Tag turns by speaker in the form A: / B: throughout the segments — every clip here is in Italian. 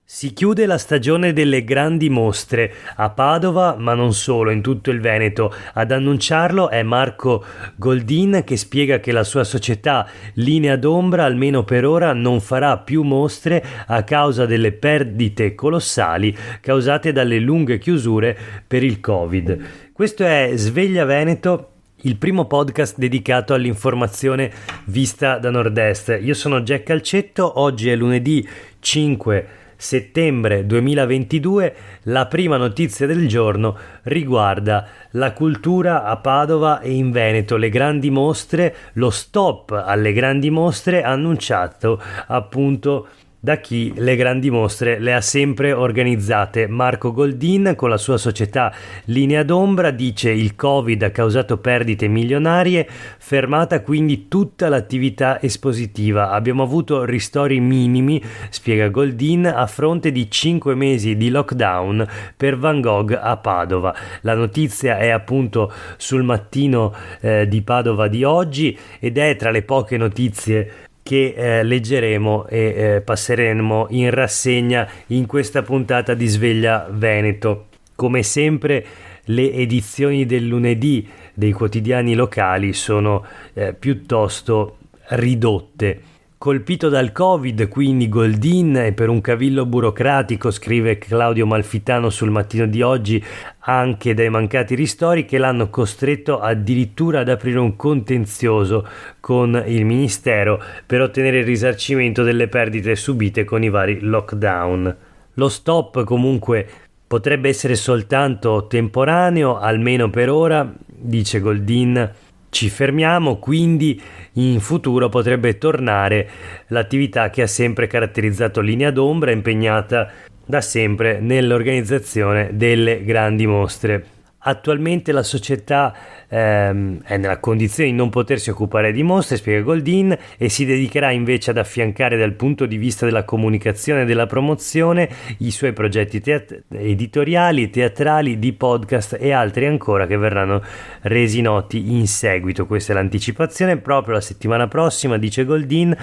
A: Si chiude la stagione delle grandi mostre a Padova, ma non solo, in tutto il Veneto. Ad annunciarlo è Marco Goldin, che spiega che la sua società Linea d'Ombra, almeno per ora, non farà più mostre a causa delle perdite colossali causate dalle lunghe chiusure per il Covid. Questo è Sveglia Veneto, il primo podcast dedicato all'informazione vista da Nord-Est. Io sono Jack Calcetto, oggi è lunedì 5 settembre 2022. La prima notizia del giorno riguarda la cultura a Padova e in Veneto, le grandi mostre, lo stop alle grandi mostre annunciato appunto da chi le grandi mostre le ha sempre organizzate. Marco Goldin, con la sua società Linea d'Ombra, dice: il Covid ha causato perdite milionarie, fermata quindi tutta l'attività espositiva. Abbiamo avuto ristori minimi, spiega Goldin, a fronte di 5 mesi di lockdown per Van Gogh a Padova. La notizia è appunto sul Mattino di Padova di oggi ed è tra le poche notizie che leggeremo e passeremo in rassegna in questa puntata di Sveglia Veneto. Come sempre, le edizioni del lunedì dei quotidiani locali sono piuttosto ridotte. Colpito dal Covid, quindi Goldin, e per un cavillo burocratico, scrive Claudio Malfitano sul Mattino di oggi, anche dai mancati ristori che l'hanno costretto addirittura ad aprire un contenzioso con il Ministero per ottenere il risarcimento delle perdite subite con i vari lockdown. Lo stop comunque potrebbe essere soltanto temporaneo, almeno per ora, dice Goldin. Ci fermiamo, quindi in futuro potrebbe tornare l'attività che ha sempre caratterizzato Linea d'Ombra, impegnata da sempre nell'organizzazione delle grandi mostre. Attualmente la società è nella condizione di non potersi occupare di mostre, spiega Goldin, e si dedicherà invece ad affiancare dal punto di vista della comunicazione e della promozione i suoi progetti editoriali, teatrali, di podcast e altri ancora che verranno resi noti in seguito. Questa è l'anticipazione. Proprio la settimana prossima, dice Goldin,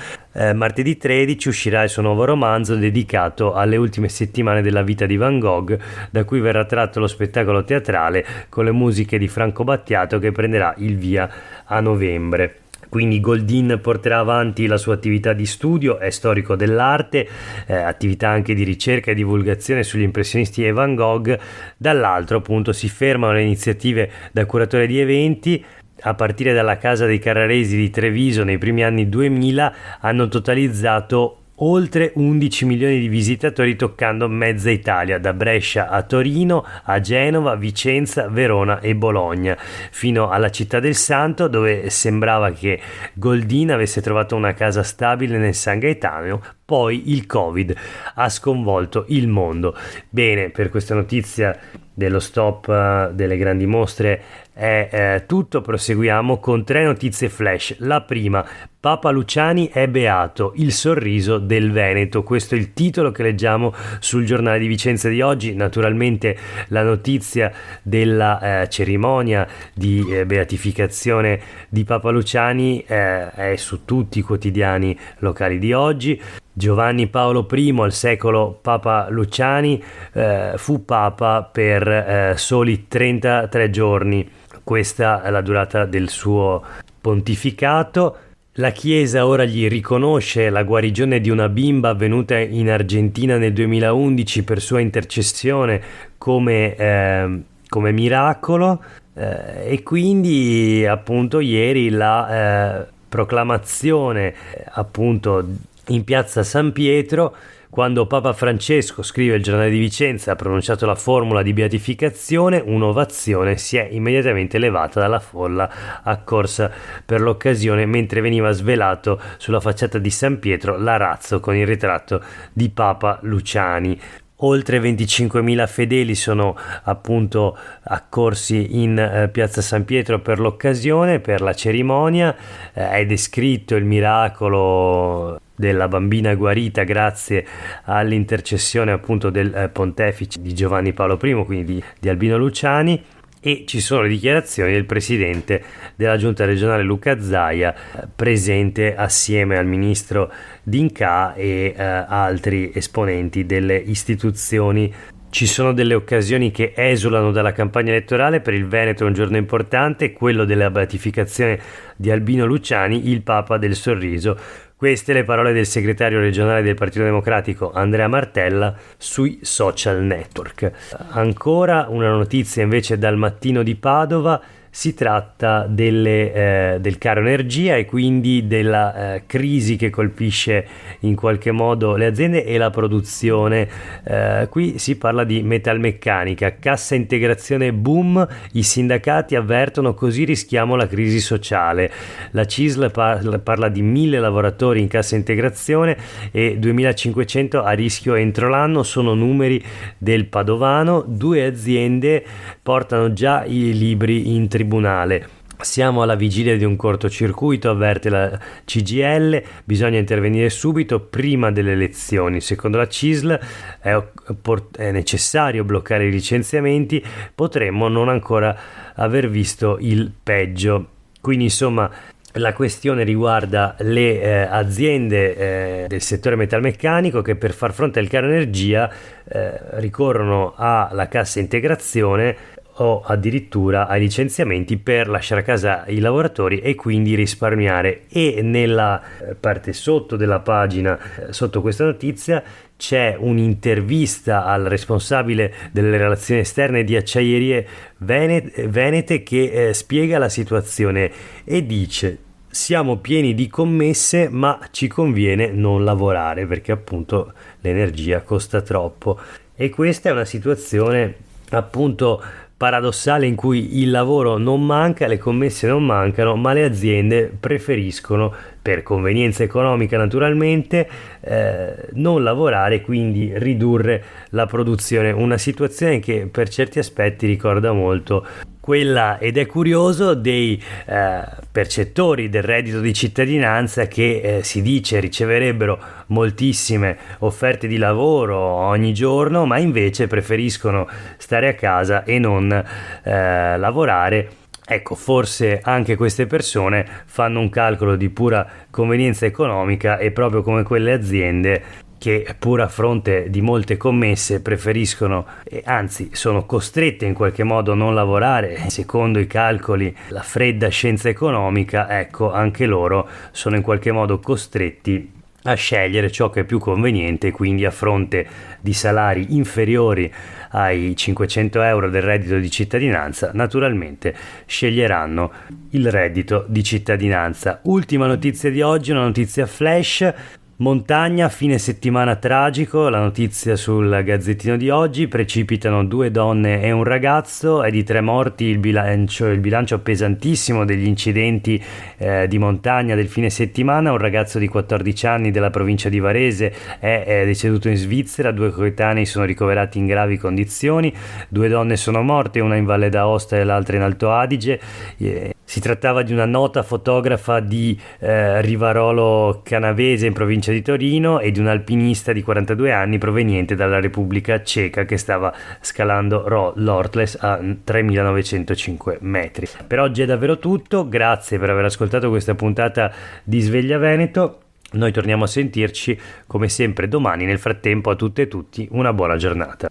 A: martedì 13 uscirà il suo nuovo romanzo dedicato alle ultime settimane della vita di Van Gogh, da cui verrà tratto lo spettacolo teatrale con le musiche di Franco Battiato, che prenderà il via a novembre. Quindi Goldin porterà avanti la sua attività di studio, è storico dell'arte, attività anche di ricerca e divulgazione sugli impressionisti e Van Gogh. Dall'altro appunto si fermano le iniziative da curatore di eventi. A partire dalla Casa dei Carraresi di Treviso nei primi anni 2000 hanno totalizzato oltre 11 milioni di visitatori, toccando mezza Italia, da Brescia a Torino, a Genova, Vicenza, Verona e Bologna, fino alla Città del Santo, dove sembrava che Goldin avesse trovato una casa stabile nel San Gaetano. Poi il Covid ha sconvolto il mondo. Bene, per questa notizia dello stop delle grandi mostre è tutto. Proseguiamo con 3 notizie flash. La prima: Papa Luciani è beato, il sorriso del Veneto. Questo è il titolo che leggiamo sul giornale di Vicenza di oggi. Naturalmente la notizia della cerimonia di beatificazione di Papa Luciani è su tutti i quotidiani locali di oggi. Giovanni Paolo I, al secolo Papa Luciani, fu Papa per soli 33 giorni. Questa è la durata del suo pontificato. La Chiesa ora gli riconosce la guarigione di una bimba avvenuta in Argentina nel 2011 per sua intercessione come miracolo, e quindi appunto ieri la proclamazione appunto in piazza San Pietro, quando Papa Francesco, scrive il giornale di Vicenza, ha pronunciato la formula di beatificazione, un'ovazione si è immediatamente levata dalla folla accorsa per l'occasione, mentre veniva svelato sulla facciata di San Pietro l'arazzo con il ritratto di Papa Luciani. Oltre 25.000 fedeli sono appunto accorsi in piazza San Pietro per l'occasione, per la cerimonia. È descritto il miracolo della bambina guarita grazie all'intercessione appunto del pontefice di Giovanni Paolo I, quindi di Albino Luciani. e ci sono le dichiarazioni del presidente della giunta regionale Luca Zaia, presente assieme al ministro D'Incà e altri esponenti delle istituzioni. Ci sono delle occasioni che esulano dalla campagna elettorale. Per il Veneto è un giorno importante, quello della beatificazione di Albino Luciani, il Papa del Sorriso. Queste le parole del segretario regionale del Partito Democratico Andrea Martella sui social network. Ancora una notizia invece dal Mattino di Padova. Si tratta del caro energia e quindi della crisi che colpisce in qualche modo le aziende e la produzione. Qui si parla di metalmeccanica, cassa integrazione boom, i sindacati avvertono così rischiamo la crisi sociale. La CISL parla di 1.000 lavoratori in cassa integrazione e 2.500 a rischio entro l'anno, sono numeri del Padovano. 2 aziende portano già i libri in tribunale. Siamo alla vigilia di un cortocircuito, avverte la CGIL, bisogna intervenire subito prima delle elezioni. Secondo la CISL è necessario bloccare i licenziamenti, potremmo non ancora aver visto il peggio. Quindi insomma la questione riguarda le aziende del settore metalmeccanico che per far fronte al caro energia ricorrono alla cassa integrazione o addirittura ai licenziamenti per lasciare a casa i lavoratori e quindi risparmiare. E nella parte sotto della pagina, sotto questa notizia, c'è un'intervista al responsabile delle relazioni esterne di Acciaierie Venete che spiega la situazione e dice: siamo pieni di commesse ma ci conviene non lavorare perché appunto l'energia costa troppo. E questa è una situazione appunto paradossale in cui il lavoro non manca, le commesse non mancano, ma le aziende preferiscono, per convenienza economica naturalmente, non lavorare, quindi ridurre la produzione. Una situazione che per certi aspetti ricorda molto quella, ed è curioso, dei percettori del reddito di cittadinanza che si dice riceverebbero moltissime offerte di lavoro ogni giorno, ma invece preferiscono stare a casa e non lavorare. Ecco, forse anche queste persone fanno un calcolo di pura convenienza economica e proprio come quelle aziende che pur a fronte di molte commesse preferiscono e anzi sono costrette in qualche modo a non lavorare secondo i calcoli, la fredda scienza economica, ecco, anche loro sono in qualche modo costretti a scegliere ciò che è più conveniente, quindi a fronte di salari inferiori ai 500 euro del reddito di cittadinanza naturalmente sceglieranno il reddito di cittadinanza. Ultima notizia di oggi, una notizia flash. Montagna, fine settimana tragico, la notizia sul Gazzettino di oggi: precipitano 2 donne e un ragazzo, è di 3 morti il bilancio pesantissimo degli incidenti di montagna del fine settimana. Un ragazzo di 14 anni della provincia di Varese è deceduto in Svizzera, 2 coetanei sono ricoverati in gravi condizioni, 2 donne sono morte, una in Valle d'Aosta e l'altra in Alto Adige. Si trattava di una nota fotografa di Rivarolo Canavese in provincia di Torino e di un alpinista di 42 anni proveniente dalla Repubblica Ceca che stava scalando l'Ortles a 3.905 metri. Per oggi è davvero tutto, grazie per aver ascoltato questa puntata di Sveglia Veneto. Noi torniamo a sentirci come sempre domani. Nel frattempo a tutte e tutti una buona giornata.